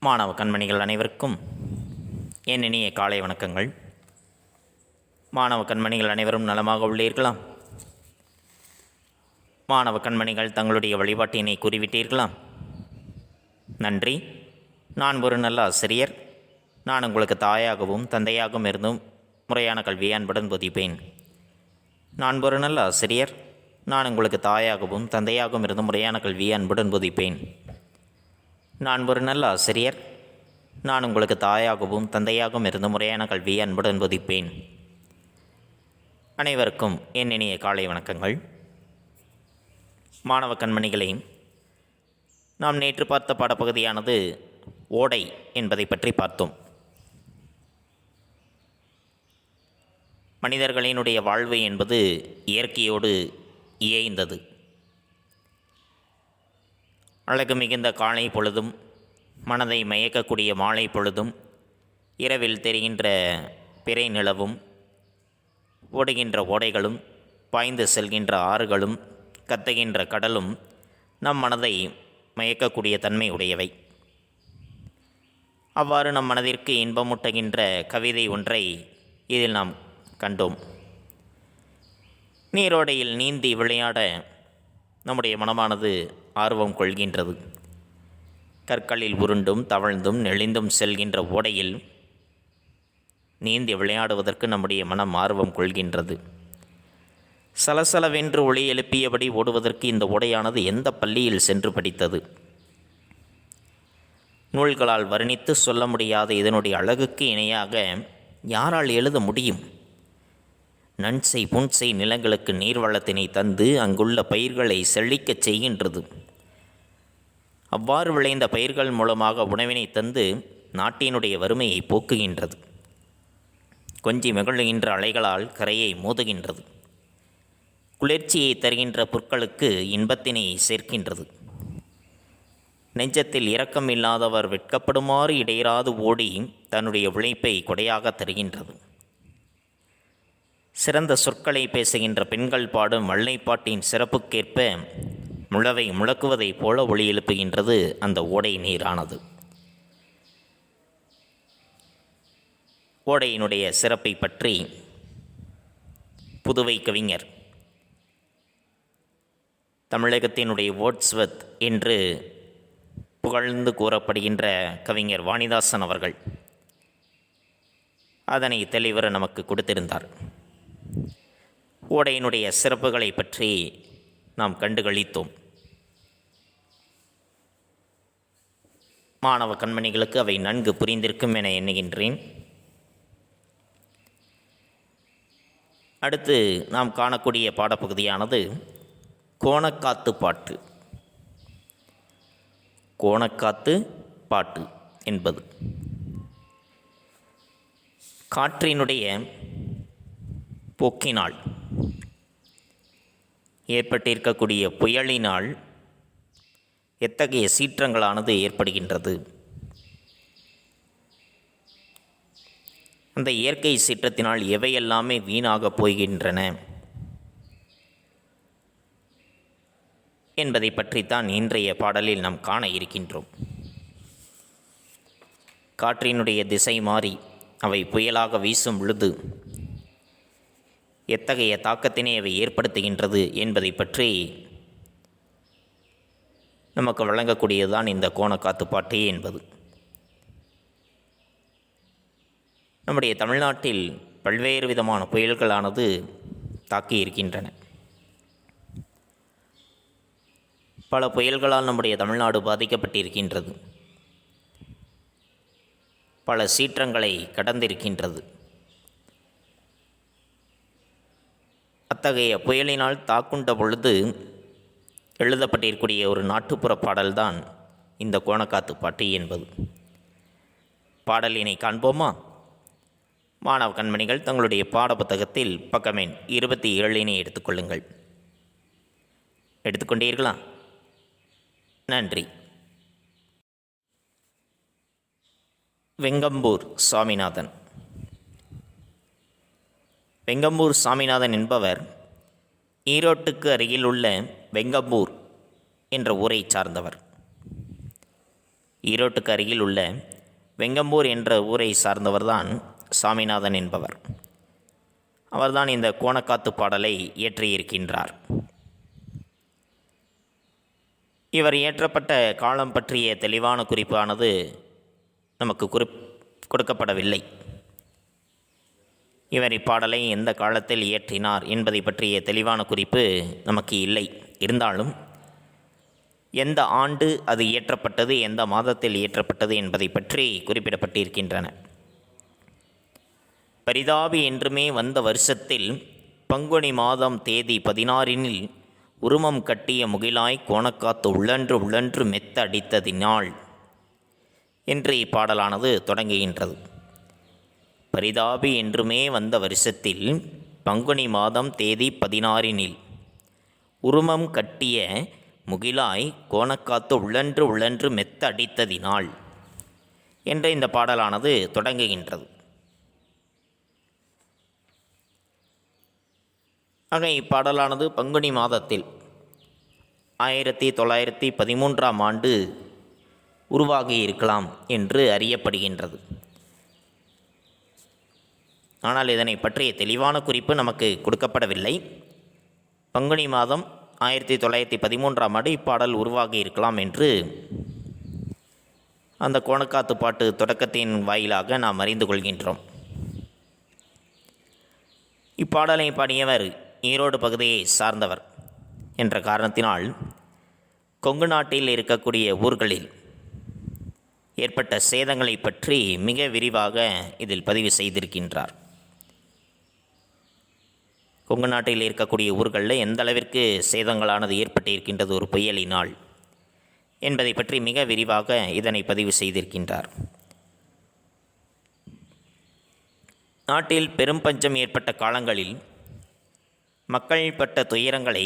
மாணவ கண்மணிகள் அனைவருக்கும் என் இனிய காலை வணக்கங்கள். மாணவ கண்மணிகள் அனைவரும் நலமாக உள்ளீர்களா? மாணவ கண்மணிகள் தங்களுடைய வழிபாட்டினை கூறிவிட்டீர்களா? நன்றி. நான் ஒரு நல்ல ஆசிரியர். நான் உங்களுக்கு தாயாகவும் தந்தையாகவும் இருந்தும் முறையான கல்வியை அன்புடன் போதிப்பேன். நான் ஒரு நல்ல ஆசிரியர். நான் உங்களுக்கு தாயாகவும் தந்தையாகவும் இருந்தும் முறையான கல்வியை அன்புடன் போதிப்பேன். நான் ஒரு நல்ல ஆசிரியர். நான் உங்களுக்கு தாயாகவும் தந்தையாகவும் இருந்து முறையான கல்வியை அன்புடன் போதிப்பேன். அனைவருக்கும் என் இனிய காலை வணக்கங்கள். மாணவ கண்மணிகளே, நாம் நேற்று பார்த்த பாடப்பகுதியானது ஓடை என்பதை பற்றி பார்த்தோம். மனிதர்களினுடைய வாழ்வு என்பது இயற்கையோடு இயைந்தது. அழகு மிகுந்த காலை பொழுதும், மனதை மயக்கக்கூடிய மாலை பொழுதும், இரவில் தெரிகின்ற பிறை நிலவும், ஓடுகின்ற ஓடைகளும், பாய்ந்து செல்கின்ற ஆறுகளும், கத்துகின்ற கடலும் நம் மனதை மயக்கக்கூடிய தன்மை உடையவை. அவ்வாறு நம் மனதிற்கு இன்பமூட்டுகின்ற கவிதை ஒன்றை இதில் நாம் கண்டோம். நீரோடையில் நீந்தி விளையாட நம்முடைய மனமானது ஆர்வம் கொள்கின்றது. கற்களில் உருண்டும் தவழ்ந்தும் நெளிந்தும் செல்கின்ற ஓடையில் நீந்தி விளையாடுவதற்கு நம்முடைய மனம் ஆர்வம் கொள்கின்றது. சலசலவென்று ஒளி எழுப்பியபடி ஓடுவதற்கு இந்த ஓடையானது எந்த பள்ளியில் சென்று படித்தது? நூல்களால் வர்ணித்து சொல்ல முடியாத இதனுடைய அழகுக்கு இணையாக யாரால் எழுத முடியும்? நன்சை புன்சை நிலங்களுக்கு நீர்வளத்தினை தந்து அங்குள்ள பயிர்களை செழிக்கச் செய்கின்றது. அவ்வாறு விளைந்த பயிர்கள் மூலமாக உணவினை தந்து நாட்டினுடைய வறுமையை போக்குகின்றது. கொஞ்சி மகிழ்கின்ற அலைகளால் கரையை மோதுகின்றது. குளிர்ச்சியை தருகின்ற புற்களுக்கு இன்பத்தினை சேர்க்கின்றது. நெஞ்சத்தில் இரக்கம் இல்லாதவர் வெட்கப்படுமாறு இடையராது ஓடி தன்னுடைய உழைப்பை கொடையாக தருகின்றது. சிறந்த சொற்களை பேசுகின்ற பெண்கள் பாடும் வள்ளைப்பாட்டின் சிறப்புக்கேற்ப முழவை முழக்குவதைப் போல ஒளி எழுப்புகின்றது அந்த ஓடை நீரானது. ஓடையினுடைய சிறப்பை பற்றி புதுவை கவிஞர், தமிழகத்தினுடைய வேர்ட்ஸ்வர்த் என்று புகழ்ந்து கூறப்படுகின்ற கவிஞர் வாணிதாசன் அவர்கள் அதனை தெளிவர நமக்கு கொடுத்திருந்தார். ஓடையினுடைய சிறப்புகளை பற்றி நாம் கண்டுகளித்தோம். மாணவ கண்மணிகளுக்கு அவை நன்கு புரிந்திருக்கும் என எண்ணுகின்றேன். அடுத்து நாம் காணக்கூடிய பாடப்பகுதியானது கோணக்காத்து பாட்டு. கோணக்காத்து பாட்டு என்பது காற்றினுடைய போக்கினால் ஏற்பட்டிருக்கக்கூடிய புயலினால் எத்தகைய சீற்றங்களானது ஏற்படுகின்றது? அந்த இயற்கை சீற்றத்தினால் எவையெல்லாமே வீணாக போகின்றன என்பதை பற்றித்தான் இன்றைய பாடலில் நாம் காண இருக்கின்றோம். காற்றினுடைய திசை மாறி அவை புயலாக வீசும் பொழுது எத்தகைய தாக்கத்தினை அவை ஏற்படுத்துகின்றது என்பதை பற்றி நமக்கு வழங்கக்கூடியதுதான் இந்த கோணக்காத்து பாட்டு என்பது. நம்முடைய தமிழ்நாட்டில் பல்வேறு விதமான புயல்களானது தாக்கி இருக்கின்றன. பல புயல்களால் நம்முடைய தமிழ்நாடு பாதிக்கப்பட்டிருக்கின்றது. பல சீற்றங்களை கடந்திருக்கின்றது. அத்தகைய புயலினால் தாக்குண்ட பொழுது எழுதப்பட்டிருக்கூடிய ஒரு நாட்டுப்புற பாடல்தான் இந்த கோணக்காத்து பாட்டு என்பது. பாடலினை காண்போமா? மாணவ கண்மணிகள் தங்களுடைய பாட புத்தகத்தில் பக்கம் எண் 27 எடுத்துக்கொள்ளுங்கள். எடுத்துக்கொண்டீர்களா? நன்றி. வெங்கம்பூர் சாமிநாதன். வெங்கம்பூர் சாமிநாதன் என்பவர் ஈரோட்டுக்கு அருகில் உள்ள வெங்கம்பூர் என்ற ஊரை சார்ந்தவர். ஈரோட்டுக்கு அருகில் உள்ள வெங்கம்பூர் என்ற ஊரை சார்ந்தவர்தான் சாமிநாதன் என்பவர். அவர்தான் இந்த கோணக்காத்து பாடலை இயற்றியிருக்கின்றார். இவர் இயற்றப்பட்ட காலம் பற்றிய தெளிவான குறிப்பானது நமக்கு கொடுக்கப்படவில்லை. இவர் இப்பாடலை எந்த காலத்தில் இயற்றினார் என்பதை பற்றிய தெளிவான குறிப்பு நமக்கு இல்லை. இருந்தாலும் எந்த ஆண்டு அது இயற்றப்பட்டது, எந்த மாதத்தில் இயற்றப்பட்டது என்பதை பற்றி குறிப்பிடப்பட்டிருக்கின்றன. பரிதாபி என்றுமே வந்த வருஷத்தில் பங்குனி மாதம் தேதி 16 உருமம் கட்டிய முகிலாய் கோணக்காத்து உள்ளன்று உள்ளன்று மெத்த அடித்ததினாள் என்று இப்பாடலானது தொடங்குகின்றது. பரிதாபி என்றுமே வந்த வருஷத்தில் பங்குனி மாதம் தேதி 16 உருமம் கட்டிய முகிலாய் கோணக்காத்து உள்ளன்று உள்ளன்று மெத்த அடித்ததினாள் என்ற இந்த பாடலானது தொடங்குகின்றது. ஆக இப்பாடலானது பங்குனி மாதத்தில் 1913ஆம் ஆண்டு உருவாகி இருக்கலாம் என்று அறியப்படுகின்றது. ஆனால் இதனை பற்றிய தெளிவான குறிப்பு நமக்கு கொடுக்கப்படவில்லை. பங்குனி மாதம் 1913ஆம் ஆண்டு இப்பாடல் உருவாகி இருக்கலாம் என்று அந்த கோணக்காத்து பாட்டு தொடக்கத்தின் வாயிலாக நாம் அறிந்து கொள்கின்றோம். இப்பாடலை பாடியவர் ஈரோடு பகுதியை சார்ந்தவர் என்ற காரணத்தினால் கொங்கு நாட்டில் இருக்கக்கூடிய ஊர்களில் ஏற்பட்ட சேதங்களை பற்றி மிக விரிவாக இதில் பதிவு செய்திருக்கின்றார். கொங்கு நாட்டில் இருக்கக்கூடிய ஊர்களில் எந்த அளவிற்கு சேதங்களானது ஏற்பட்டிருக்கின்றது ஒரு புயலினால் என்பதை பற்றி மிக விரிவாக இதனை பதிவு செய்திருக்கின்றார். நாட்டில் பெரும் பஞ்சம் ஏற்பட்ட காலங்களில் மக்கள் பட்ட துயரங்களை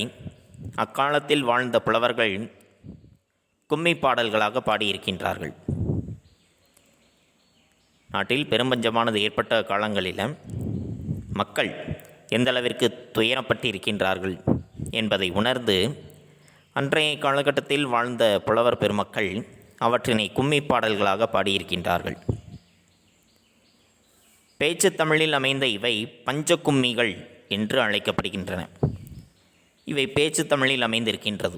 அக்காலத்தில் வாழ்ந்த புலவர்கள் கும்மி பாடல்களாக பாடியிருக்கின்றார்கள். நாட்டில் பெரும்பஞ்சமானது ஏற்பட்ட காலங்களில் மக்கள் எந்த அளவிற்கு துயரப்பட்டு இருக்கின்றார்கள் என்பதை உணர்ந்து அன்றைய காலகட்டத்தில் வாழ்ந்த புலவர் பெருமக்கள் அவற்றினை கும்மி பாடல்களாக பாடியிருக்கின்றார்கள். பேச்சு தமிழில் அமைந்த இவை பஞ்ச கும்மிகள் என்று அழைக்கப்படுகின்றன. இவை பேச்சு தமிழில் அமைந்திருக்கின்றது,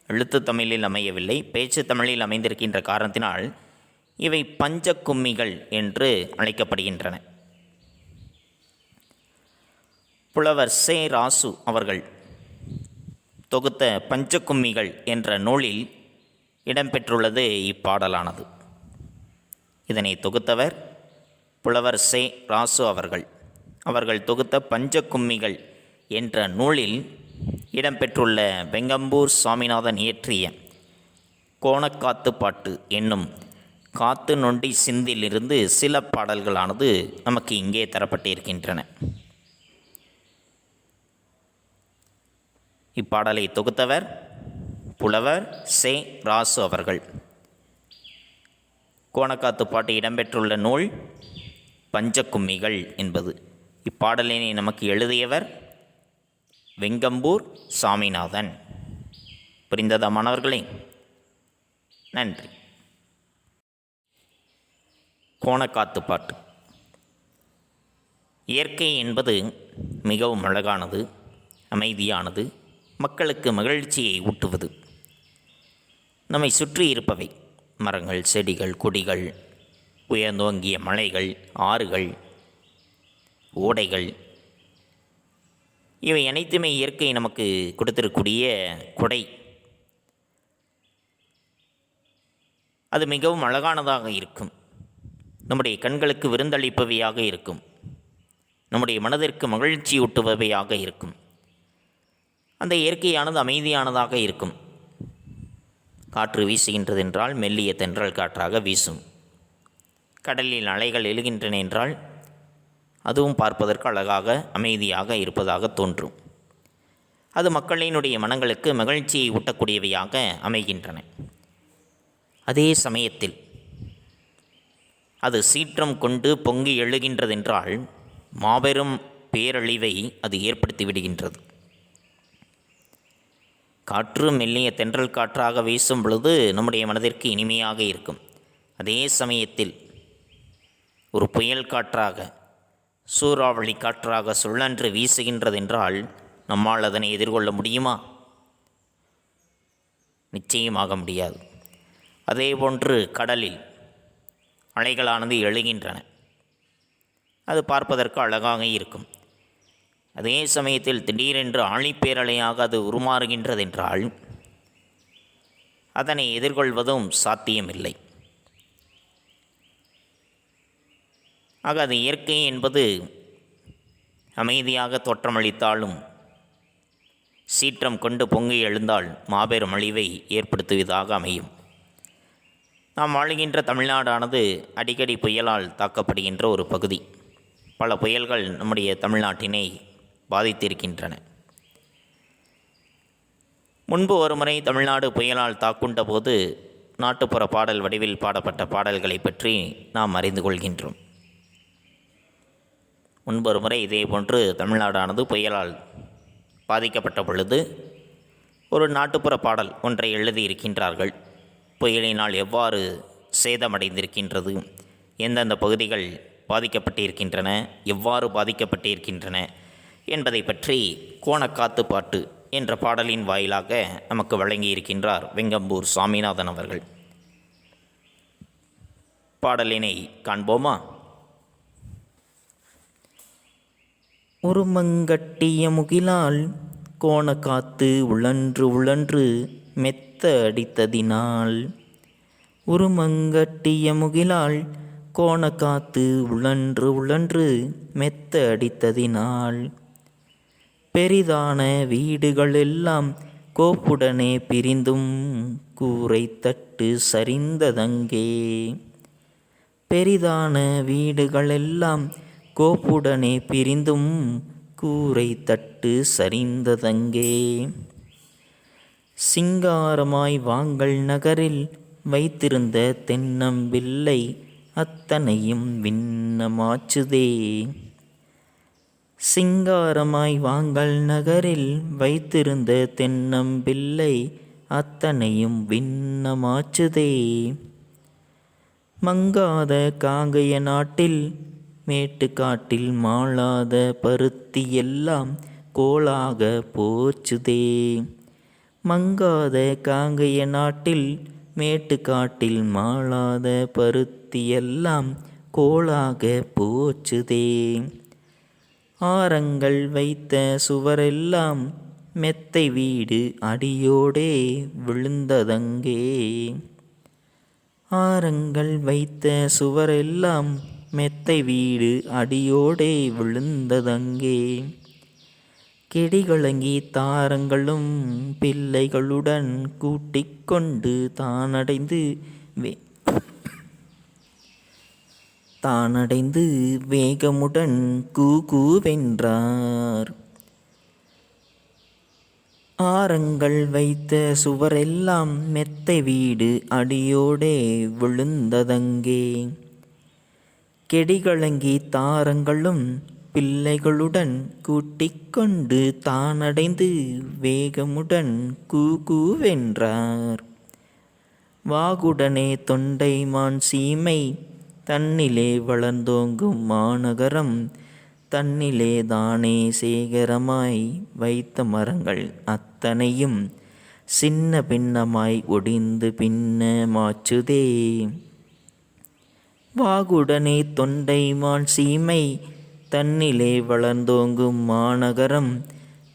எழுத்து தமிழில் அமையவில்லை. பேச்சு தமிழில் அமைந்திருக்கின்ற காரணத்தினால் இவை பஞ்ச கும்மிகள் என்று அழைக்கப்படுகின்றன. புலவர் சே. ராசு அவர்கள் தொகுத்த பஞ்சகும்மிகள் என்ற நூலில் இடம்பெற்றுள்ளது இப்பாடலானது. இதனை தொகுத்தவர் புலவர் சே. ராசு அவர்கள் தொகுத்த பஞ்சகும்மிகள் என்ற நூலில் இடம்பெற்றுள்ள வெங்கம்பூர் சாமிநாதன் இயற்றிய கோணக்காத்து பாட்டு என்னும் காத்து நொண்டி சிந்திலிருந்து சில பாடல்களானது நமக்கு இங்கே தரப்பட்டிருக்கின்றன. இப்பாடலை தொகுத்தவர் புலவர் சே. ராசு அவர்கள். கோணக்காத்து பாட்டு இடம்பெற்றுள்ள நூல் பஞ்சகும்மிகள் என்பது. இப்பாடலினை நமக்கு எழுதியவர் வெங்கம்பூர் சாமிநாதன். புரிந்ததா மாணவர்களே? நன்றி. கோணக்காத்து பாட்டு. இயற்கை என்பது மிகவும் அழகானது, அமைதியானது, மக்களுக்கு மகிழ்ச்சியை ஊட்டுவது. நம்மை சுற்றி இருப்பவை மரங்கள், செடிகள், கொடிகள், உயர்ந்தோங்கிய மலைகள், ஆறுகள், ஓடைகள், இவை அனைத்துமே இயற்கை நமக்கு கொடுத்திருக்கூடிய கொடை. அது மிகவும் அழகானதாக இருக்கும், நம்முடைய கண்களுக்கு விருந்தளிப்பவையாக இருக்கும், நம்முடைய மனதிற்கு மகிழ்ச்சி ஊட்டுபவையாக இருக்கும். அந்த இயற்கையானது அமைதியானதாக இருக்கும். காற்று வீசுகின்றது என்றால் மெல்லிய தென்றல் காற்றாக வீசும். கடலில் அலைகள் எழுகின்றன என்றால் அதுவும் பார்ப்பதற்கு அழகாக அமைதியாக இருப்பதாக தோன்றும். அது மக்களினுடைய மனங்களுக்கு மகிழ்ச்சியை ஊட்டக்கூடியவையாக அமைகின்றன. அதே சமயத்தில் அது சீற்றம் கொண்டு பொங்கி எழுகின்றதென்றால் மாபெரும் பேரழிவை அது ஏற்படுத்தி விடுகின்றது. காற்று மெல்லிய தென்றல் காற்றாக வீசும் பொழுது நம்முடைய மனதிற்கு இனிமையாக இருக்கும். அதே சமயத்தில் ஒரு புயல் காற்றாக, சூறாவளி காற்றாக சுழன்று வீசுகின்றதென்றால் நம்மால் அதனை எதிர்கொள்ள முடியுமா? நிச்சயமாக முடியாது. அதேபோன்று கடலில் அலைகளானது எழுகின்றன. அது பார்ப்பதற்கு அழகாக இருக்கும். அதே சமயத்தில் திடீரென்று ஆழிப்பேரலையாக அது உருமாறுகின்றதென்றால் அதனை எதிர்கொள்வதும் சாத்தியமில்லை. ஆக அது இயற்கை என்பது அமைதியாக தோற்றமளித்தாலும் சீற்றம் கொண்டு பொங்கி எழுந்தால் மாபெரும் அழிவை ஏற்படுத்துவதாக அமையும். நாம் வாழுகின்ற தமிழ்நாடானது அடிக்கடி புயலால் தாக்கப்படுகின்ற ஒரு பகுதி. பல புயல்கள் நம்முடைய தமிழ்நாட்டினை பாதித்திருக்கின்றன. முன்பு ஒருமுறை தமிழ்நாடு புயலால் தாக்குண்ட போது நாட்டுப்புற பாடல் வடிவில் பாடப்பட்ட பாடல்களை பற்றி நாம் அறிந்து கொள்கின்றோம். முன்பொரு முறை இதே போன்று தமிழ்நாடானது புயலால் பாதிக்கப்பட்ட பொழுது ஒரு நாட்டுப்புற பாடல் ஒன்றை எழுதியிருக்கின்றார்கள். புயலினால் எவ்வாறு சேதமடைந்திருக்கின்றது, எந்தெந்த பகுதிகள் பாதிக்கப்பட்டிருக்கின்றன, எவ்வாறு பாதிக்கப்பட்டிருக்கின்றன என்பதை பற்றி கோணக்காத்து பாட்டு என்ற பாடலின் வாயிலாக நமக்கு வழங்கியிருக்கின்றார் வெங்கம்பூர் சாமிநாதன் அவர்கள். பாடலினை காண்போமா? உருமங்கட்டிய முகிலால் கோணக்காத்து உழன்று உழன்று மெத்த அடித்ததினால், உருமங்கட்டிய முகிலால் கோணக்காத்து உழன்று உழன்று மெத்த அடித்ததினால், பெரிதான வீடுகளெல்லாம் கோப்புடனே பிரிந்தும் கூரை தட்டு சரிந்ததங்கே. பெரிதான வீடுகளெல்லாம் கோப்புடனே பிரிந்தும் கூரை தட்டு சரிந்ததங்கே. சிங்காரமாய் வாங்கல் நகரில் வைத்திருந்த தென்னம்பிள்ளை அத்தனையும் விண்ணமாச்சுதே. சிங்காரமாய் வாங்கல் நகரில் வைத்திருந்த தென்னம்பிள்ளை அத்தனையும் விண்ணமாச்சுதே. மங்காத காங்கைய நாட்டில் மேட்டுக்காட்டில் மாளாத பருத்தி எல்லாம் கோளாக போச்சுதே. மங்காத காங்கைய நாட்டில் மேட்டுக்காட்டில் மாளாத பருத்தி எல்லாம் கோளாக போச்சுதே. ஆரங்கள் வைத்த சுவரெல்லாம் மெத்தை வீடு அடியோடே விழுந்ததங்கே. ஆரங்கள் வைத்த சுவரெல்லாம் மெத்தை வீடு அடியோடே விழுந்ததங்கே. கெடிகளங்கி தாரங்களும் பிள்ளைகளுடன் கூட்டிக் கொண்டு தானடைந்து வேகமுடன் கூவென்றார். ஆரங்கள் வைத்த சுவரெல்லாம் மெத்தை வீடு அடியோடே விழுந்ததங்கே. கெடிகளங்கி தாரங்களும் பிள்ளைகளுடன் கூட்டிக் கொண்டு தானடைந்து வேகமுடன் கூவென்றார். வாகுடனே தொண்டைமான் சீமை தன்னிலே வளர்ந்தோங்கும் மாநகரம், தன்னிலே தானே சேகரமாய் வைத்த மரங்கள் அத்தனையும் சின்ன பின்னமாய் ஒடிந்து பின்னமாச்சுதே. வாகுடனே தொண்டைமான் சீமை தன்னிலே வளர்ந்தோங்கும் மாநகரம்,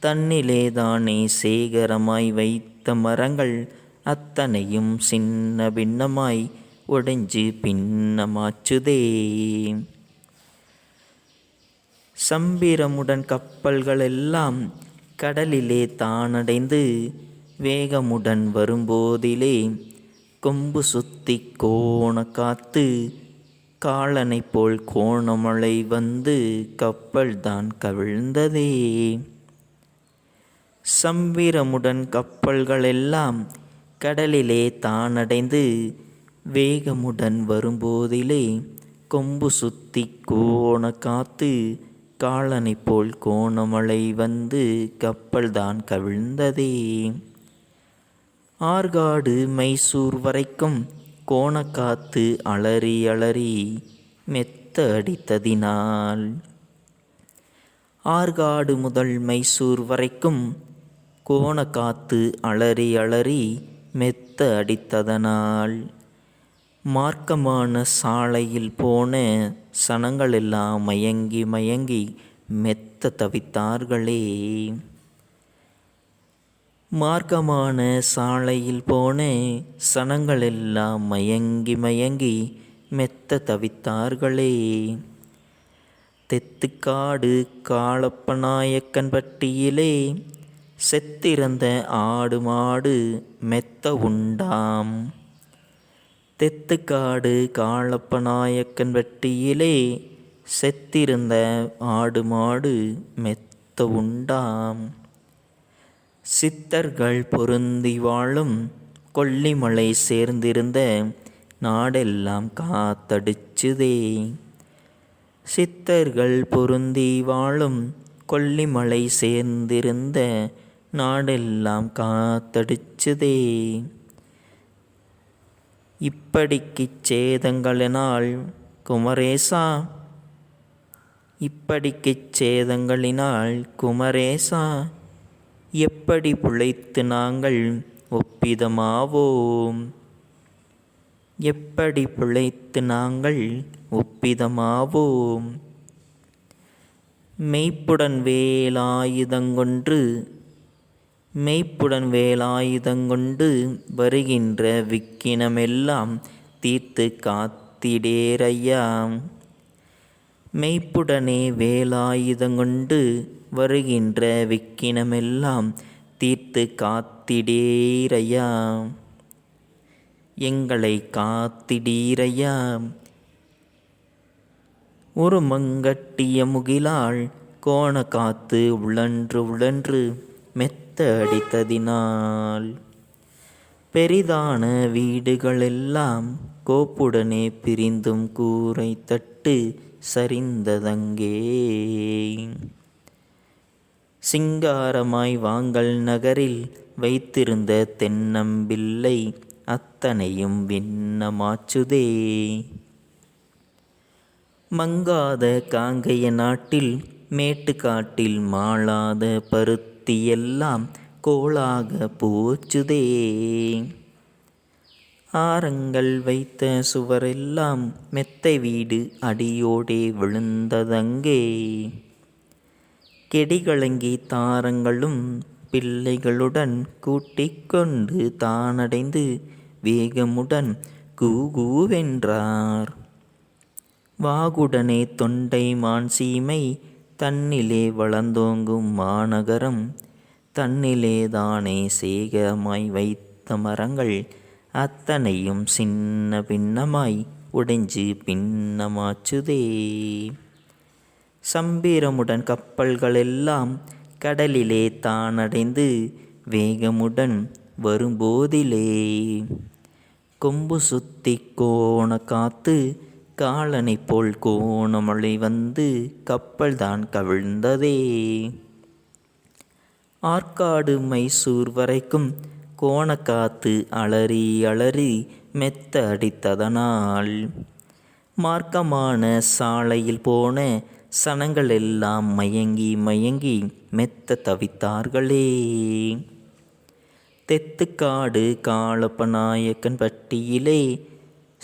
தன்னிலே தானே சேகரமாய் வைத்த மரங்கள் அத்தனையும் சின்ன பின்னமாய் ஒடைஞ்சு பின்னமாச்சுதே. சம்பிரமுடன் கப்பல்களெல்லாம் கடலிலே தானடைந்து வேகமுடன் வரும்போதிலே, கொம்பு சுத்தி கோண காத்து காலனை போல் கோணமழை வந்து கப்பல்தான் கவிழ்ந்ததே. சம்பிரமுடன் கப்பல்களெல்லாம் கடலிலே தானடைந்து வேகமுடன் வரும்போதிலே, கொம்பு சுத்தி கோண காத்து காலனை போல் கோணமழை வந்து கப்பல்தான் கவிழ்ந்ததே. ஆற்காடு மைசூர் வரைக்கும் கோணக்காத்து அலறி அலறி மெத்த அடித்ததினால். ஆற்காடு முதல் மைசூர் வரைக்கும் கோணக்காத்து அலறி அலறி மெத்த அடித்ததனால். மார்க்கமான சாலையில் போன சனங்களெல்லாம் மயங்கி மயங்கி மெத்த தவித்தார்களே. மார்க்கமான சாலையில் போன சனங்களெல்லாம் மயங்கி மயங்கி மெத்த தவித்தார்களே. தெத்துக்காடு காளப்பநாயக்கன்பட்டியிலே செத்திருந்த ஆடு மாடு மெத்த உண்டாம். தெத்துக்காடு காளப்பநாயக்கன்பட்டியிலே செத்திருந்த ஆடு மாடு மெத்த உண்டாம். சித்தர்கள் பொருந்தி வாழும் கொல்லிமலை சேர்ந்திருந்த நாடெல்லாம் காத்தடிச்சுதே. சித்தர்கள் பொருந்தி வாழும் கொல்லிமலை சேர்ந்திருந்த நாடெல்லாம் காத்தடிச்சுதே. இப்படிக்குச் சேதங்களினால் குமரேசா, இப்படிக்குச் சேதங்களினால் குமரேசா, எப்படி பிழைத்து நாங்கள் ஒப்பிதமாவோம், எப்படி பிழைத்து நாங்கள் ஒப்பிதமாவோம். மெய்ப்புடன் வேலாயுதங்கொன்று, மெய்ப்புடன் வேலாயுதங்கொண்டு வருகின்ற விக்கினமெல்லாம் தீர்த்து காத்திடேரையா. மெய்ப்புடனே வேலாயுதங்கொண்டு வருகின்ற விக்கினமெல்லாம் தீர்த்து காத்திடேரையா. எங்களை காத்திடீரையா. ஒரு மங்கட்டிய முகிலால் கோணக்காத்து உழன்று உழன்று மெத்த அடித்ததினால். பெரிதான வீடுகளெல்லாம் கோப்புடனே பிரிந்தும் கூரை தட்டு சரிந்ததங்கே. சிங்காரமாய் வாங்கல் நகரில் வைத்திருந்த தென்னம்பிள்ளை அத்தனையும் விண்ணமாச்சுதே. மங்காத காங்கைய நாட்டில் மேட்டுக்காட்டில் மாளாத பருத்தியெல்லாம் கோளாக போச்சுதே. ஆரங்கள் வைத்த சுவரெல்லாம் மெத்தை வீடு அடியோடே விழுந்ததங்கே. கெடிகளங்கி தாரங்களும் பிள்ளைகளுடன் கூட்டிக் கொண்டு தானடைந்து வேகமுடன் கூகூவென்றார். வாகுடனே தொண்டை மான் சீமை தன்னிலே வளர்ந்தோங்கும் மாநகரம் தன்னிலேதானே சேகமாய் வைத்த மரங்கள் அத்தனையும் சின்ன பின்னமாய் உடைஞ்சு பின்னமாச்சுதே. சம்பிரமுடன் கப்பல்களெல்லாம் கடலிலே தானடைந்து வேகமுடன் வரும்போதிலே. கொம்பு சுத்தி கோணக்காத்து காலனை போல் கோணமழை வந்து கப்பல்தான் கவிழ்ந்ததே. ஆற்காடு மைசூர் வரைக்கும் கோணக்காத்து அலறி அலறி மெத்த அடித்ததனால். மார்க்கமான சாலையில் போன சனங்களெல்லாம் மயங்கி மயங்கி மெத்த தவித்தார்களே. தெத்துக்காடு காளப்பநாயக்கன்பட்டியிலே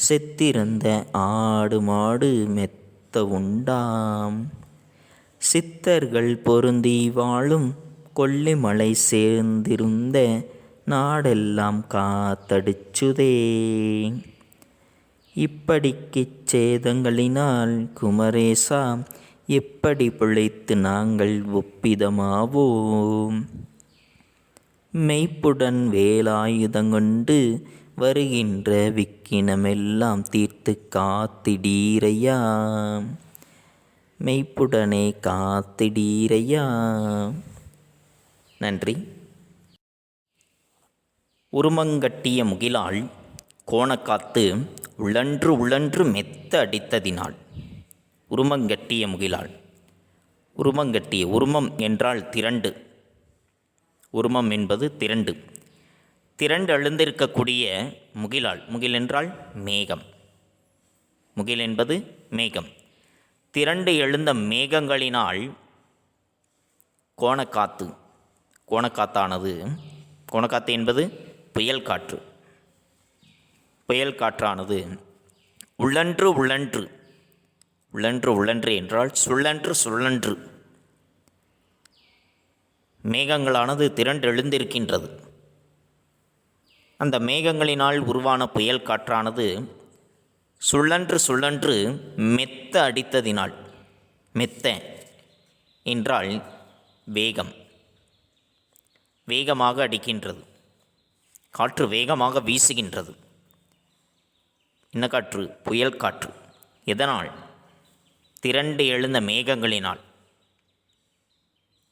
செத்திருந்த ஆடு மாடு மெத்த உண்டாம். சித்தர்கள் பொருந்தி வாழும் கொல்லிமலை சேர்ந்திருந்த நாடெல்லாம் காத்தடிச்சுதே. இப்படிக்குச் சேதங்களினால் குமரேசா, எப்படி பிழைத்து நாங்கள் ஒப்பிதமாவோம். மெய்ப்புடன் வேலாயுதங்கொண்டு வருகின்ற விக்கினமெல்லாம் தீர்த்து காத்திடீரையா. மெய்ப்புடனே காத்திடீரையா. நன்றி. உருமங்கட்டிய முகிலால் கோணக்காத்து உழன்று உழன்று மெத்த அடித்ததினால். உருமங்கட்டிய முகிலால். உருமம் என்றால் திரண்டு. உருமம் என்பது திரண்டு. திரண்டு எழுந்திருக்கக்கூடிய முகிலால், முகில் என்றால் மேகம், முகில் என்பது மேகம், திரண்டு எழுந்த மேகங்களினால் கோணக்காத்து, கோணக்காத்தானது, கோணக்காத்து என்பது புயல் காற்று, புயல் காற்றானது உழன்று உழன்று, உழன்று உழன்று என்றால் சுழன்று சுழன்று மேகங்களானது திரண்டு எழுந்திருக்கின்றது. அந்த மேகங்களினால் உருவான புயல் காற்றானது சுழன்று சுழன்று மெத்த அடித்ததினால், மெத்த என்றால் வேகம், வேகமாக அடிக்கின்றது, காற்று வேகமாக வீசுகின்றது. என்ன காற்று? புயல் காற்று. எதனால்? திரண்டு எழுந்த மேகங்களினால்.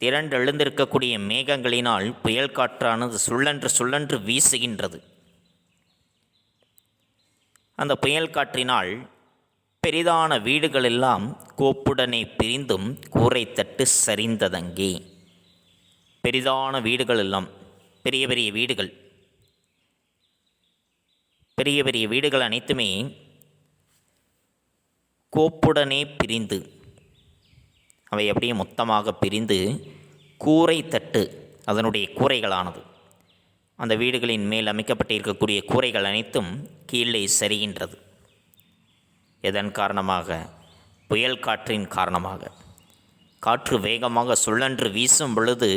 திரண்டு எழுந்திருக்கக்கூடிய மேகங்களினால் புயல் காற்றானது சுழன்று சுழன்று வீசுகின்றது. அந்த புயல் காற்றினால் பெரிதான வீடுகளெல்லாம் கோப்புடனே பிரிந்தும் கூரை தட்டு சரிந்ததங்கே. பெரிதான வீடுகள் எல்லாம், பெரிய பெரிய வீடுகள், பெரிய பெரிய வீடுகள் அனைத்துமே கோப்புடனே பிரிந்து, அவை அப்படியே மொத்தமாக பிரிந்து கூரை தட்டு, அதனுடைய கூரைகளானது, அந்த வீடுகளின் மேல் அமைக்கப்பட்டிருக்கக்கூடிய கூரைகள் அனைத்தும் கீழே சரிகின்றது. எதன் காரணமாக? புயல் காற்றின் காரணமாக. காற்று வேகமாக சுழன்று வீசும் பொழுது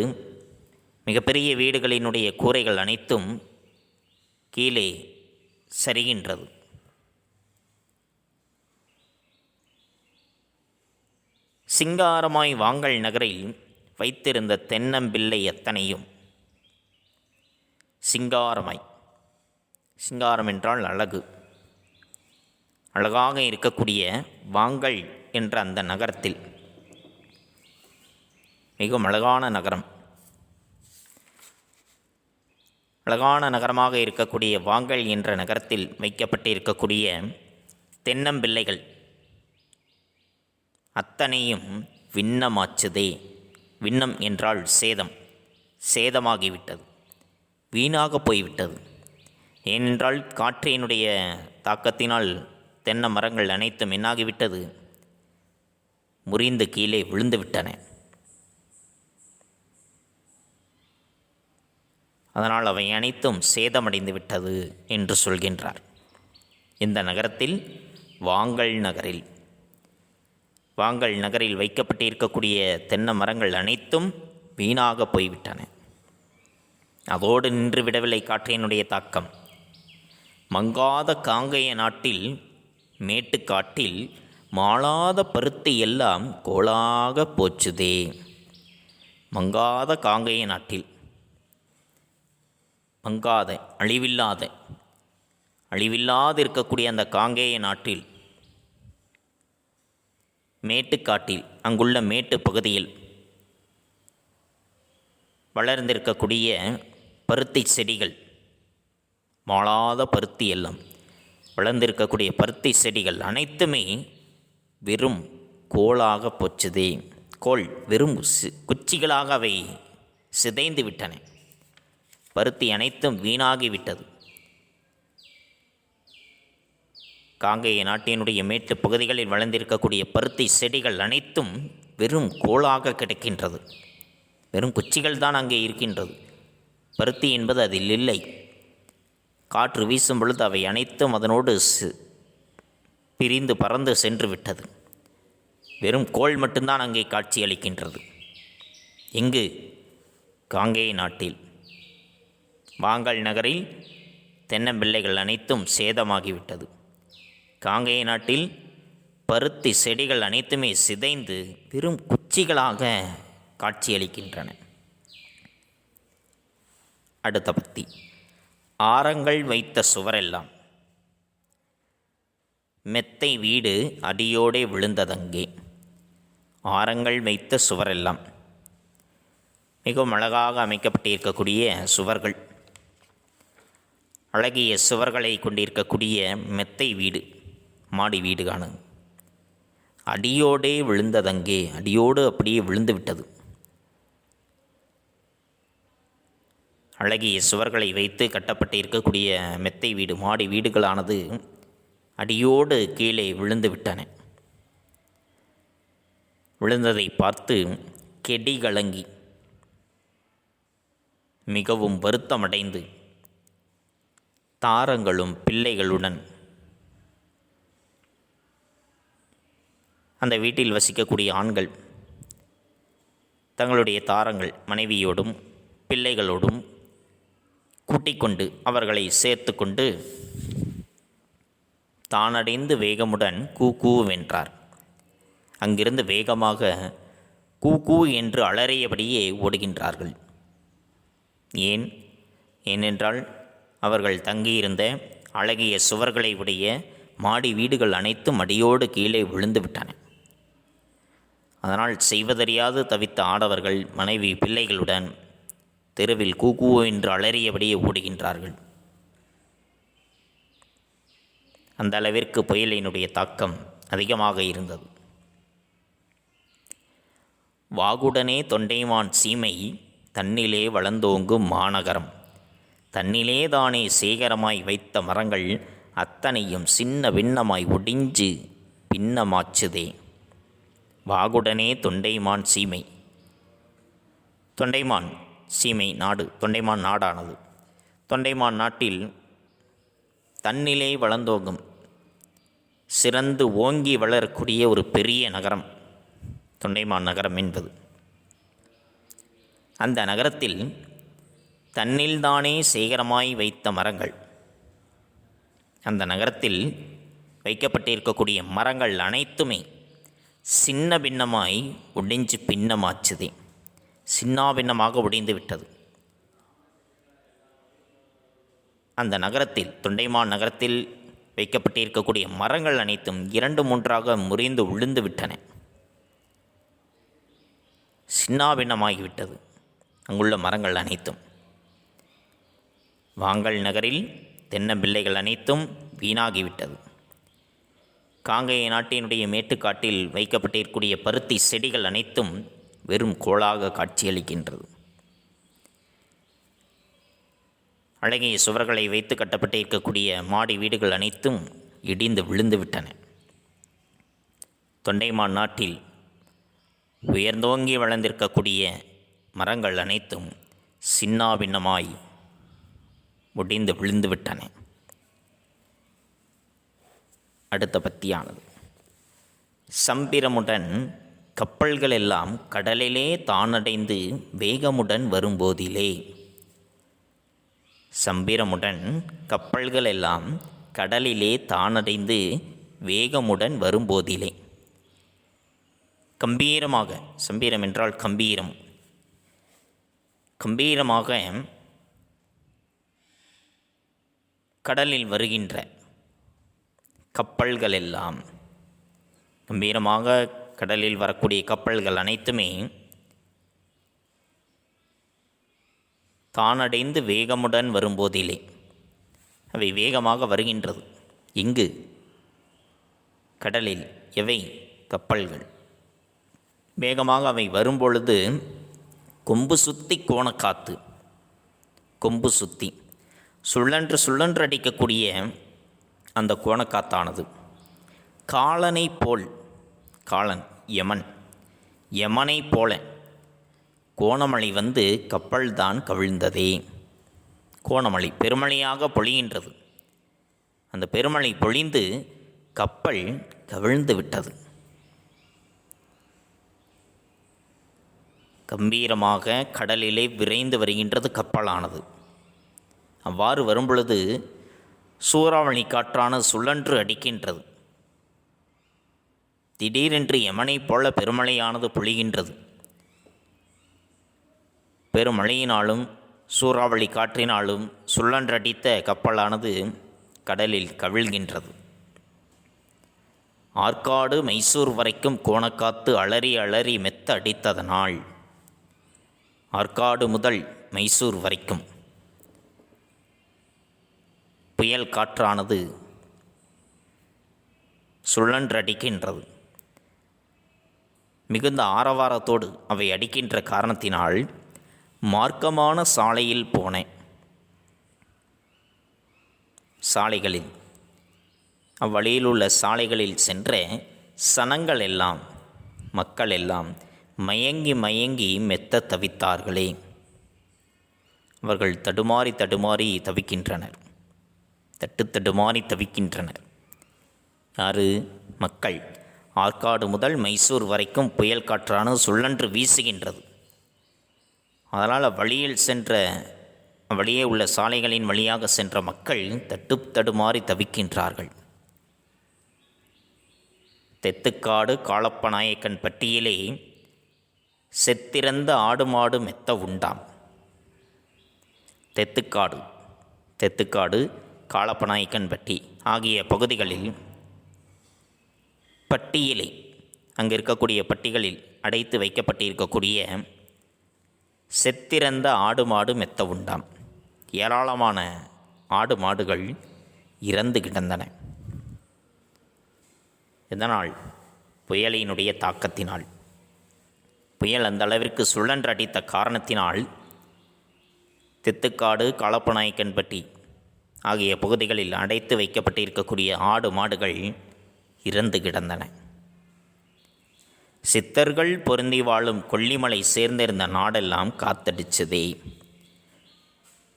மிகப்பெரிய வீடுகளினுடைய கூரைகள் அனைத்தும் கீழே சரிகின்றது. சிங்காரமாய் வாங்கல் நகரில் வைத்திருந்த தென்னம்பிள்ளை எத்தனையும், சிங்காரமாய், சிங்காரம் என்றால் அழகு, அழகாக இருக்கக்கூடிய வாங்கல் என்ற அந்த நகரத்தில், மிகவும் அழகான நகரம், அழகான நகரமாக இருக்கக்கூடிய வாங்கல் என்ற நகரத்தில் வைக்கப்பட்டிருக்கக்கூடிய தென்னம்பிள்ளைகள் அத்தனையும் விண்ணமாச்சுதே. விண்ணம் என்றால் சேதம், சேதமாகிவிட்டது, வீணாக போய்விட்டது. ஏனென்றால் காற்றினுடைய தாக்கத்தினால் தென்னை மரங்கள் அனைத்தும் என்னாகிவிட்டது? முறிந்து கீழே விழுந்து விட்டன. அதனால் அவை அனைத்தும் சேதமடைந்து விட்டது என்று சொல்கின்றார். இந்த நகரத்தில், வாங்கல் நகரில், வாங்கல் நகரில் வைக்கப்பட்டிருக்கக்கூடிய தென்னை மரங்கள் அனைத்தும் வீணாக போய்விட்டன. அதோடு நின்று விடவில்லை காற்றினுடைய தாக்கம். மங்காத காங்கேய நாட்டில் மேட்டுக்காட்டில் மாளாத பருத்தி எல்லாம் கோளாக போச்சுதே. மங்காத காங்கேய நாட்டில், மங்காத அழிவில்லாத, அழிவில்லாது இருக்கக்கூடிய அந்த காங்கேய நாட்டில், மேட்டுக்காட்டில், அங்குள்ள மேட்டு பகுதியில் வளர்ந்திருக்கக்கூடிய பருத்தி செடிகள், மாளாத பருத்தி எல்லாம் வளர்ந்திருக்கக்கூடிய பருத்தி செடிகள் அனைத்துமே வெறும் கோளாக போச்சுதே. கோள் வெறும் குச்சிகளாக அவை சிதைந்து விட்டன. பருத்தி அனைத்தும் வீணாகிவிட்டது. காங்கேய நாட்டினுடைய மேட்டு பகுதிகளில் வளர்ந்திருக்கக்கூடிய பருத்தி செடிகள் அனைத்தும் வெறும் கோளாக கிடைக்கின்றது. வெறும் குச்சிகள் தான் அங்கே இருக்கின்றது. பருத்தி என்பது அதில் இல்லை. காற்று வீசும் பொழுது அவை அனைத்தும் அதனோடு பிரிந்து பறந்து சென்று விட்டது. வெறும் கோள் மட்டும்தான் அங்கே காட்சி அளிக்கின்றது. எங்கு? காங்கேய நாட்டில், வாங்கல் நகரில் தென்னம்பிள்ளைகள் அனைத்தும் சேதமாகிவிட்டது. காங்கேய நாட்டில் பருத்தி செடிகள் அனைத்துமே சிதைந்து வெறும் குச்சிகளாக காட்சியளிக்கின்றன. அடுத்த பத்தி. ஆரங்கள் வைத்த சுவரெல்லாம் மெத்தை வீடு அடியோடே விழுந்ததங்கே. ஆரங்கள் வைத்த சுவரெல்லாம், மிகவும் அழகாக அமைக்கப்பட்டிருக்கக்கூடிய சுவர்கள், அழகிய சுவர்களை கொண்டிருக்கக்கூடிய மெத்தை வீடு, மாடி வீடு காணுங்க, அடியோடே விழுந்ததங்கே. அடியோடு அப்படியே விழுந்து விட்டது. அழகிய சுவர்களை வைத்து கட்டப்பட்டு இருக்கக்கூடிய மெத்தை வீடு, மாடி வீடுகளானது அடியோடு கீழே விழுந்து விட்டன. விழுந்ததை பார்த்து கெடி கலங்கி மிகவும் வருத்தமடைந்து தாரங்களும் பிள்ளைகளுடன் அந்த வீட்டில் வசிக்கக்கூடிய ஆண்கள் தங்களுடைய தாரங்கள் மனைவியோடும் பிள்ளைகளோடும் கூட்டிக் கொண்டு அவர்களை சேர்த்து கொண்டு தானடைந்து வேகமுடன் கூ கூவென்றார். அங்கிருந்து வேகமாக கூ கூ என்று அலறியபடியே ஓடுகின்றார்கள். ஏனென்றால் அவர்கள் தங்கியிருந்த அழகிய சுவர்களை உடைய மாடி வீடுகள் அனைத்தும் அடியோடு கீழே விழுந்து விட்டன. அதனால் செய்வதறியாது தவித்த ஆடவர்கள் மனைவி பிள்ளைகளுடன் தெருவில் கூ என்று அலறியபடியே ஓடுகின்றார்கள். அந்த அளவிற்கு புயலினுடைய தாக்கம் அதிகமாக இருந்தது. வாகுடனே தொண்டைமான் சீமை தன்னிலே வளர்ந்தோங்கும் மாநகரம், தன்னிலே தானே சேகரமாய் வைத்த மரங்கள் அத்தனையும் சின்ன பின்னமாய் ஒடிஞ்சு பின்னமாச்சுதே. வாகுடனே தொண்டைமான் சீமை, தொண்டைமான் சீமை நாடு, தொண்டைமான் நாடானது. தொண்டைமான் நாட்டில் தன்னிலே வளர்ந்தோங்கும், சிறந்து ஓங்கி வளரக்கூடிய ஒரு பெரிய நகரம் தொண்டைமான் நகரம் என்பது. அந்த நகரத்தில் தன்னில்தானே சேகரமாய் வைத்த மரங்கள், அந்த நகரத்தில் வைக்கப்பட்டிருக்கக்கூடிய மரங்கள் அனைத்துமே சின்ன பின்னமாய் ஒடிஞ்சு பின்னமாச்சுதே, சின்னாபின்னமாக ஒடிந்து விட்டது. அந்த நகரத்தில், தொண்டைமான் நகரத்தில் வைக்கப்பட்டிருக்கக்கூடிய மரங்கள் அனைத்தும் 2-3 முறிந்து விழுந்து விட்டன, சின்னாபின்னமாகிவிட்டது அங்குள்ள மரங்கள் அனைத்தும். வாங்கல் நகரில் தென்னம்பிள்ளைகள் அனைத்தும் வீணாகிவிட்டது. காங்கேய நாட்டினுடைய மேட்டுக்காட்டில் வைக்கப்பட்டிருக்கக்கூடிய பருத்தி செடிகள் அனைத்தும் வெறும் கோளாக காட்சியளிக்கின்றது. அழகிய சுவர்களை வைத்து கட்டப்பட்டிருக்கக்கூடிய மாடி வீடுகள் அனைத்தும் இடிந்து விழுந்து விட்டன. தொண்டைமான் நாட்டில் உயர்ந்தோங்கி வளர்ந்திருக்கக்கூடிய மரங்கள் அனைத்தும் சின்னாபின்னமாய் முடிந்து விழுந்து விட்டன. அடுத்த பத்தியானது. சம்பிரமுடன் கப்பல்கள் எல்லாம் கடலிலே தானடைந்து வேகமுடன் வரும்போதிலே, சம்பிரமுடன் கப்பல்கள் எல்லாம் கடலிலே தானடைந்து வேகமுடன் வரும்போதிலே. கம்பீரமாக, சம்பீரம் என்றால் கம்பீரம், கம்பீரமாக கடலில் வருகின்ற கப்பல்கள் எல்லாம், கம்பீரமாக கடலில் வரக்கூடிய கப்பல்கள் அனைத்துமே தானடைந்து வேகமுடன் வரும்போதிலே, அவை வேகமாக வருகின்றது. இங்கு கடலில் எவை? கப்பல்கள். வேகமாக அவை வரும்பொழுது கொம்பு சுற்றி கோணக்காத்து, கொம்பு சுற்றி சுழன்று அடிக்கக்கூடிய அந்த கோணக்காத்தானது காலனை போல், காலன் யமன், யமனை போல கோணமழை வந்து கப்பல்தான் கவிழ்ந்ததே. கோணமழை பெருமழையாக பொழிகின்றது. அந்த பெருமழை பொழிந்து கப்பல் கவிழ்ந்து விட்டது. கம்பீரமாக கடலிலே விரைந்து வருகின்றது கப்பலானது. அவ்வாறு வரும்பொழுது சூறாவளி காற்றான சுழன்று அடிக்கின்றது. திடீரென்று யமனைப் போல பெருமழையானது பொழிகின்றது. பெருமழையினாலும் சூறாவளி காற்றினாலும் சுழன்றடித்த கப்பலானது கடலில் கவிழ்கின்றது. ஆற்காடு மைசூர் வரைக்கும் கோணக்காத்து அலறி அலறி மெத்த அடித்ததனால், ஆற்காடு முதல் மைசூர் வரைக்கும் புயல் காற்றானது சுழன்றடிக்கின்றது. மிகுந்த ஆரவாரத்தோடு அவை அடிக்கின்ற காரணத்தினால் மார்க்கமான சாலையில் போனேன். சாலைகளில் அவ்வழியில் உள்ள சாலைகளில் சென்ற சனங்கள் எல்லாம், மக்கள் எல்லாம் மயங்கி மயங்கி மெத்த தவித்தார்களே. அவர்கள் தடுமாறி தடுமாறி தவிக்கின்றனர், தடுமாறி தவிக்கின்றனர். யாரு? மக்கள். ஆற்காடு முதல் மைசூர் வரைக்கும் புயல் காற்றானது சுழன்று வீசுகின்றது. அதனால் வழியே உள்ள சாலைகளின் வழியாக சென்ற மக்கள் தடுமாறி தவிக்கின்றார்கள். தெத்துக்காடு காளப்பநாயக்கன் பட்டியிலே செத்திறந்த ஆடு மாடு மெத்த உண்டாம். தெத்துக்காடு காளப்பநாயக்கன் பட்டி ஆகிய பகுதிகளில் பட்டியலை, அங்கே இருக்கக்கூடிய பட்டிகளில் அடைத்து வைக்கப்பட்டிருக்கக்கூடிய செத்திறந்த ஆடு மாடு மெத்த உண்டாம். ஏராளமான ஆடு மாடுகள் இறந்து கிடந்தன. இதனால் புயலினுடைய தாக்கத்தினால், புயல் அந்த அளவிற்கு சுழன்றடித்த காரணத்தினால் தெத்துக்காடு காளப்பநாயக்கன்பட்டி ஆகிய பகுதிகளில் அடைத்து வைக்கப்பட்டிருக்கக்கூடிய ஆடு மாடுகள் இறந்து கிடந்தன. சித்தர்கள் பொருந்தி வாழும் கொல்லிமலை சேர்ந்திருந்த நாடெல்லாம் காத்தடிச்சதே.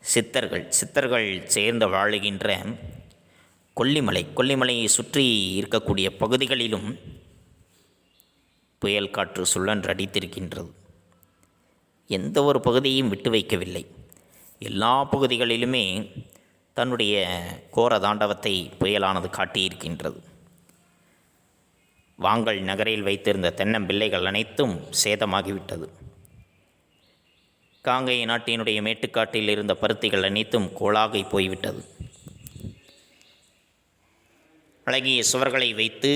சித்தர்கள் சேர்ந்து வாழுகின்ற கொல்லிமலையை சுற்றி இருக்கக்கூடிய பகுதிகளிலும் புயல் காற்று சுழன்றடித்திருக்கின்றது. எந்த ஒரு பகுதியையும் விட்டு வைக்கவில்லை. எல்லா பகுதிகளிலுமே தன்னுடைய கோர தாண்டவத்தை புயலானது காட்டியிருக்கின்றது. வாங்கல் நகரில் வைத்திருந்த தென்னம்பிள்ளைகள் அனைத்தும் சேதமாகிவிட்டது. காங்கை நாட்டினுடைய மேட்டுக்காட்டில் இருந்த பருத்திகள் அனைத்தும் கோளாகி போய்விட்டது. அழகிய சுவர்களை வைத்து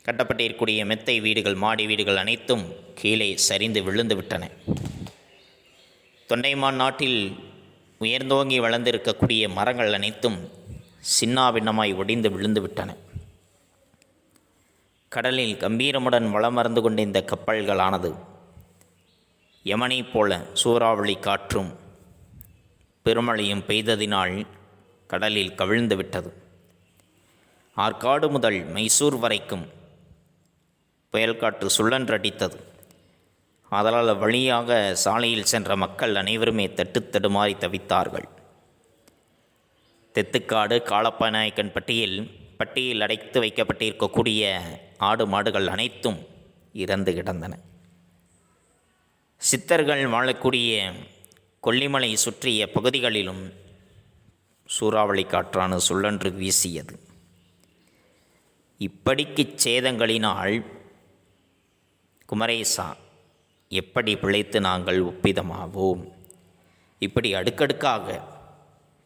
கட்டப்பட்டிருக்கக்கூடிய மெத்தை வீடுகள், மாடி வீடுகள் அனைத்தும் கீழே சரிந்து விழுந்து விட்டன. தொண்டைமான் நாட்டில் உயர்ந்தோங்கி வளர்ந்திருக்கக்கூடிய மரங்கள் அனைத்தும் சின்னாபின்னமாய் ஒடிந்து விழுந்து விட்டன. கடலில் கம்பீரமுடன் வளமர்ந்து கொண்ட இந்த கப்பல்களானது யமனை போல சூறாவளி காற்றும் பெருமழையும் பெய்ததினால் கடலில் கவிழ்ந்து விட்டது. ஆற்காடு முதல் மைசூர் வரைக்கும் புயல் காற்று சுழன்றடித்தது. அதனால் வழியாக சாலையில் சென்ற மக்கள் அனைவருமே தடுமாறி தவித்தார்கள். தெத்துக்காடு காளப்பநாயக்கன் பட்டியில் அடைத்து வைக்கப்பட்டிருக்கக்கூடிய ஆடு மாடுகள் அனைத்தும் இறந்து கிடந்தன. சித்தர்கள் வாழக்கூடிய கொல்லிமலை சுற்றிய பகுதிகளிலும் சூறாவளி காற்றானு சுழன்று வீசியது. இப்படிக்கு சேதங்களினால் குமரேசா, எப்படி பிழைத்து நாங்கள் ஒப்பிதமாவோம்? இப்படி அடுக்கடுக்காக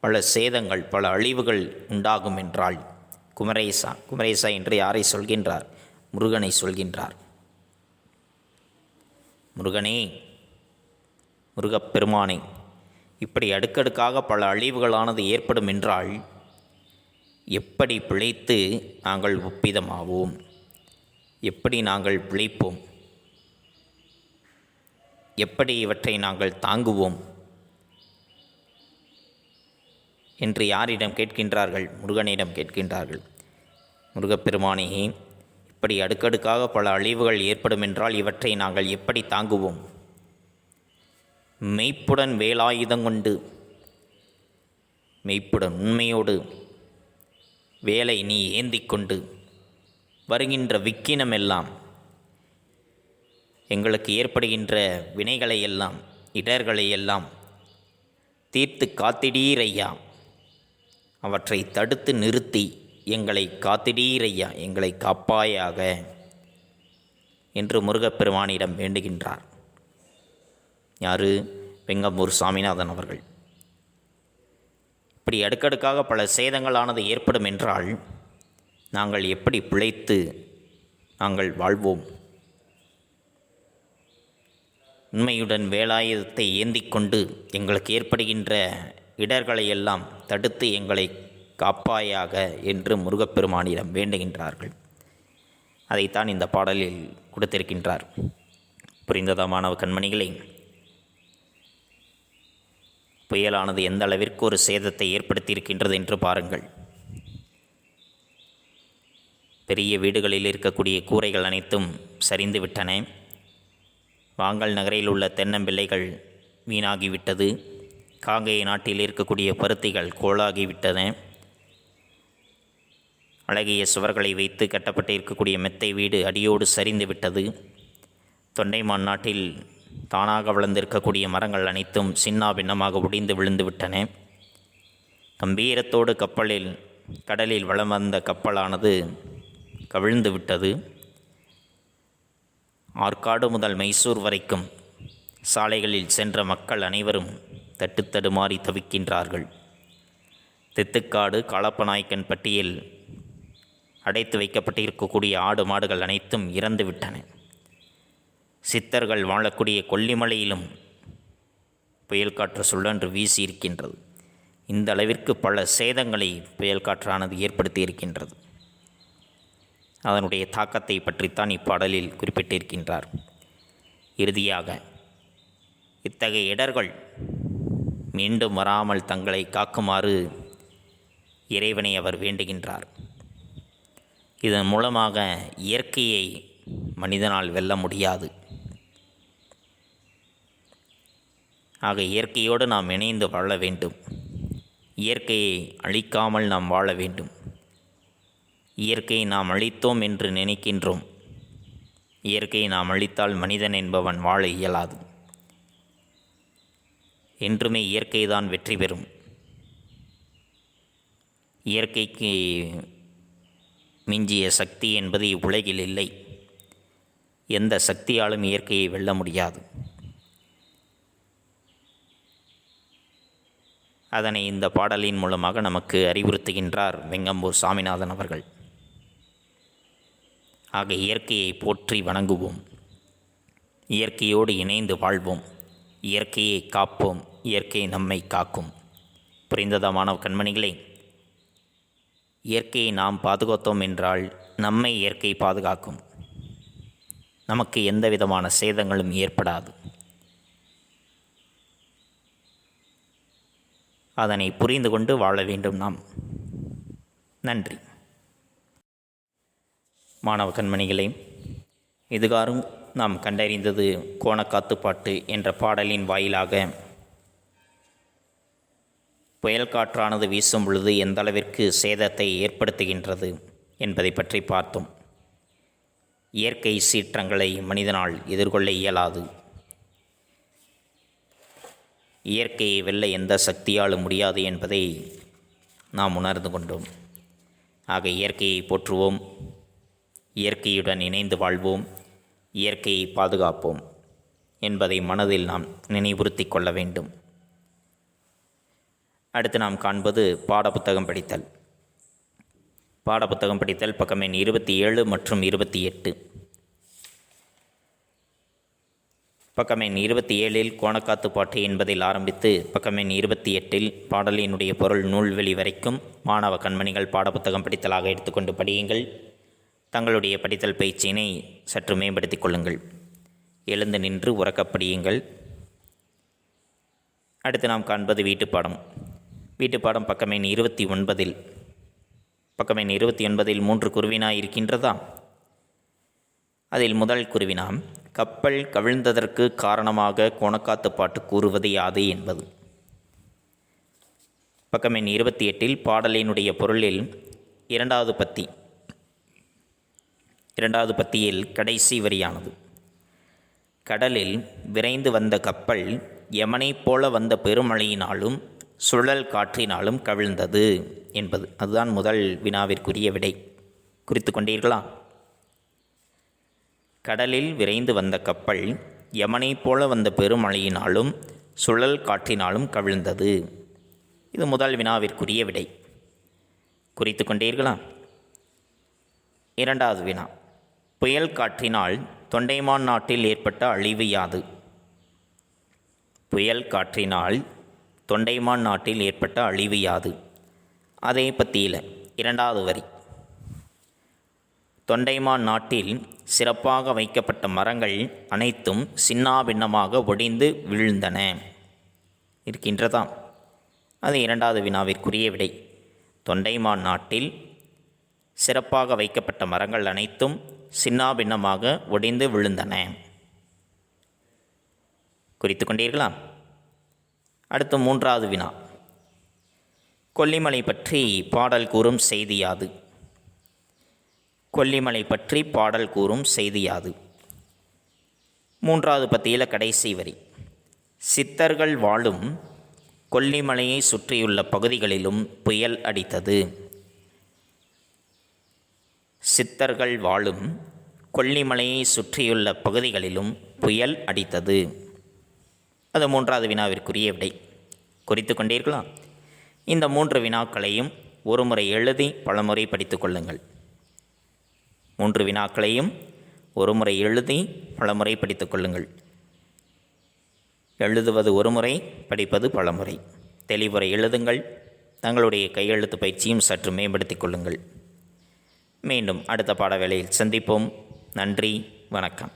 பல சேதங்கள், பல அழிவுகள் உண்டாகும் என்றால் குமரேசா என்று யாரை சொல்கின்றார்? முருகனை சொல்கின்றார். முருகனே, முருகப்பெருமானே, இப்படி அடுக்கடுக்காக பல அழிவுகளானது ஏற்படும் என்றால் எப்படி பிழைத்து நாங்கள் ஒப்பிதமாவோம்? எப்படி நாங்கள் பிழைப்போம்? எப்படி இவற்றை நாங்கள் தாங்குவோம் என்று யாரிடம் கேட்கின்றார்கள்? முருகனிடம் கேட்கின்றார்கள். முருகப்பெருமானே, இப்படி அடுக்கடுக்காக பல அழிவுகள் ஏற்படும் என்றால் இவற்றை நாங்கள் எப்படி தாங்குவோம்? மெய்ப்புடன் வேலாயுதங்கொண்டு, மெய்ப்புடன் உண்மையோடு வேலை நீ ஏந்திக்கொண்டு வருகின்ற விக்கினமெல்லாம், எங்களுக்கு ஏற்படுகின்ற வினைகளை எல்லாம், இடர்களை எல்லாம் தீர்த்து காத்திடீரையா, அவற்றை தடுத்து நிறுத்தி எங்களை காத்திடீரையா, எங்களை காப்பாயாக என்று முருகப்பெருமானிடம் வேண்டுகின்றார். யாரு? வெங்கம்பூர் சாமிநாதன் அவர்கள். இப்படி அடுக்கடுக்காக பல சேதங்களானது ஏற்படும் என்றால் நாங்கள் எப்படி பிழைத்து நாங்கள் வாழ்வோம்? உண்மையுடன் வேலாயுதத்தை ஏந்திக்கொண்டு எங்களுக்கு ஏற்படுகின்ற இடர்களை எல்லாம் தடுத்து எங்களை காப்பாயாக என்று முருகப்பெருமானிடம் வேண்டுகின்றார்கள். அதைத்தான் இந்த பாடலில் கொடுத்திருக்கின்றார். புரிந்ததா மாணவ கண்மணிகளே? புயலானது எந்த அளவிற்கு ஒரு சேதத்தை ஏற்படுத்தியிருக்கின்றது என்று பாருங்கள். பெரிய வீடுகளில் இருக்கக்கூடிய கூரைகள் அனைத்தும் சரிந்து விட்டன. வாங்கல் நகரில் உள்ள தென்னம்பிள்ளைகள் வீணாகிவிட்டது. காங்கேய நாட்டில் இருக்கக்கூடிய பருத்திகள் கோளாகிவிட்டன. அழகிய சுவர்களை வைத்து கட்டப்பட்டு இருக்கக்கூடிய மெத்தை வீடு அடியோடு சரிந்து விட்டது. தொண்டைமான் நாட்டில் தானாக வளர்ந்திருக்கக்கூடிய மரங்கள் அனைத்தும் சின்னா பின்னமாக ஒடிந்து விழுந்து விட்டன. கம்பீரத்தோடு கடலில் வலம் வந்த கப்பலானது கவிழ்ந்து விட்டது. ஆற்காடு முதல் மைசூர் வரைக்கும் சாலைகளில் சென்ற மக்கள் அனைவரும் தட்டுத்தடுமாறி தவிக்கின்றார்கள். தித்துக்காடு காளப்பநாயக்கன் பட்டியில் அடைத்து வைக்கப்பட்டிருக்கக்கூடிய ஆடு மாடுகள் அனைத்தும் இறந்து விட்டன. சித்தர்கள் வாழக்கூடிய கொல்லிமலையிலும் புயல் காற்று சுழன்று வீசியிருக்கின்றது. இந்த அளவிற்கு பல சேதங்களை புயல் காற்றானது ஏற்படுத்தி இருக்கின்றது. அதனுடைய தாக்கத்தை பற்றித்தான் இப்பாடலில் குறிப்பிட்டிருக்கின்றார். இறுதியாக இத்தகைய இடர்கள் மீண்டும் வராமல் தங்களை காக்குமாறு இறைவனை அவர் வேண்டுகின்றார். இதன் மூலமாக இயற்கையை மனிதனால் வெல்ல முடியாது. ஆக இயற்கையோடு நாம் இணைந்து வாழ வேண்டும். இயற்கையை அழிக்காமல் நாம் வாழ வேண்டும். இயற்கையை நாம் அழித்தோம் என்று நினைக்கின்றோம். இயற்கையை நாம் அழித்தால் மனிதன் என்பவன் வாழ இயலாது. என்றுமே இயற்கைதான் வெற்றி பெறும். இயற்கைக்கு மிஞ்சிய சக்தி என்பது இவ்வுலகில் இல்லை. எந்த சக்தியாலும் இயற்கையை வெல்ல முடியாது. அதனை இந்த பாடலின் மூலமாக நமக்கு அறிவுறுத்துகின்றார் வெங்கம்பூர் சாமிநாதன் அவர்கள். ஆக இயற்கையை போற்றி வணங்குவோம். இயற்கையோடு இணைந்து வாழ்வோம். இயற்கையை காப்போம். இயற்கை நம்மை காக்கும். புரிந்ததா மாணவ கண்மணிகளே? இயற்கையை நாம் பாதுகாத்தோம் என்றால் நம்மை இயற்கை பாதுகாக்கும். நமக்கு எந்த விதமான சேதங்களும் ஏற்படாது. அதனை புரிந்து கொண்டு வாழ வேண்டும் நாம். நன்றி. மாணவ கண்மணிகளே, இதுகாரும் நாம் கண்டறிந்தது கோணக்காத்துப்பாட்டு என்ற பாடலின் வாயிலாக புயல் காற்றானது வீசும் பொழுது எந்த அளவிற்கு சேதத்தை ஏற்படுத்துகின்றது என்பதை பற்றி பார்த்தோம். இயற்கை சீற்றங்களை மனிதனால் எதிர்கொள்ள இயலாது. இயற்கையை வெல்ல எந்த சக்தியாலும் முடியாது என்பதை நாம் உணர்ந்து கொண்டோம். ஆக இயற்கையை போற்றுவோம். இயற்கையுடன் இணைந்து வாழ்வோம். இயற்கையை பாதுகாப்போம் என்பதை மனதில் நாம் நினைவுறுத்தி கொள்ள வேண்டும். அடுத்து நாம் காண்பது பாடப்புத்தகம் படித்தல். பாடப்புத்தகம் படித்தல் பக்கம் எண் 27 மற்றும் 28. பக்கம் எண் 27 கோணக்காத்துப்பாட்டு என்பதில் ஆரம்பித்து பக்கம் எண் 28 பாடலினுடைய பொருள் நூல்வெளி வரைக்கும் மாணவ கண்மணிகள் பாடப்புத்தகம் படித்தலாக எடுத்துக்கொண்டு படியுங்கள். தங்களுடைய படித்தல் பயிற்சியினை சற்று மேம்படுத்திக் கொள்ளுங்கள். எழுந்து நின்று உறக்கப்படியுங்கள். அடுத்து நாம் காண்பது வீட்டுப்பாடம். வீட்டுப்பாடம் பக்கம் எண் 29. பக்கம் எண் 29 3 குருவினா இருக்கின்றதா? அதில் முதல் குருவினா, கப்பல் கவிழ்ந்ததற்கு காரணமாக கோணக்காத்துப்பாட்டு கூறுவது யாது என்பது. பக்கம் எண் 28 பாடலினுடைய பொருளில் இரண்டாவது பத்தியில் கடைசி வரியானது, கடலில் விரைந்து வந்த கப்பல் யமனைப் போல வந்த பெருமழையினாலும் சுழல் காற்றினாலும் கவிழ்ந்தது என்பது. அதுதான் முதல் வினாவிற்குரிய விடை. குறித்து கொண்டீர்களா? கடலில் விரைந்து வந்த கப்பல் யமனைப் போல வந்த பெருமழையினாலும் சுழல் காற்றினாலும் கவிழ்ந்தது. இது முதல் வினாவிற்குரிய விடை. குறித்து கொண்டீர்களா? இரண்டாவது வினா, புயல் காற்றினால் தொண்டைமான் நாட்டில் ஏற்பட்ட அழிவு யாது? புயல் காற்றினால் தொண்டைமான் நாட்டில் ஏற்பட்ட அழிவு யாது? அதே பத்தியில் இரண்டாவது வரி, தொண்டைமான் நாட்டில் சிறப்பாக வைக்கப்பட்ட மரங்கள் அனைத்தும் சின்னாபின்னமாக ஒடிந்து விழுந்தன இருக்கின்றதா? அது இரண்டாவது வினாவிற்குரிய விடை. தொண்டைமான் நாட்டில் சிறப்பாக வைக்கப்பட்ட மரங்கள் அனைத்தும் சின்னாபின்னமாக ஒடிந்து விழுந்தன. குறித்து கொண்டீர்களா? அடுத்து மூன்றாவது வினா. கொல்லிமலை பற்றி பாடல் கூறும் செய்தி யாது? கொல்லிமலை பற்றி பாடல் கூறும் செய்தி யாது? மூன்றாவது பத்தியில் கடைசி வரி. சித்தர்கள் வாழும் கொல்லிமலையை சுற்றியுள்ள பகுதிகளிலும் புயல் அடித்தது. சித்தர்கள் வாழும் கொல்லிமலையை சுற்றியுள்ள பகுதிகளிலும் புயல் அடித்தது. அது மூன்றாவது வினாவிற்குரிய விடை. குறித்து கொண்டீர்களா? இந்த 3 வினாக்களையும் ஒரு முறை எழுதி பலமுறை படித்து கொள்ளுங்கள். 3 வினாக்களையும் ஒரு முறை எழுதி பலமுறை படித்து கொள்ளுங்கள். எழுதுவது ஒரு முறை, படிப்பது பலமுறை. தெளிவுரை எழுதுங்கள். தங்களுடைய கையெழுத்து பயிற்சியும் சற்று மேம்படுத்திக் கொள்ளுங்கள். மீண்டும் அடுத்த பாட வேளையில் சந்திப்போம். நன்றி, வணக்கம்.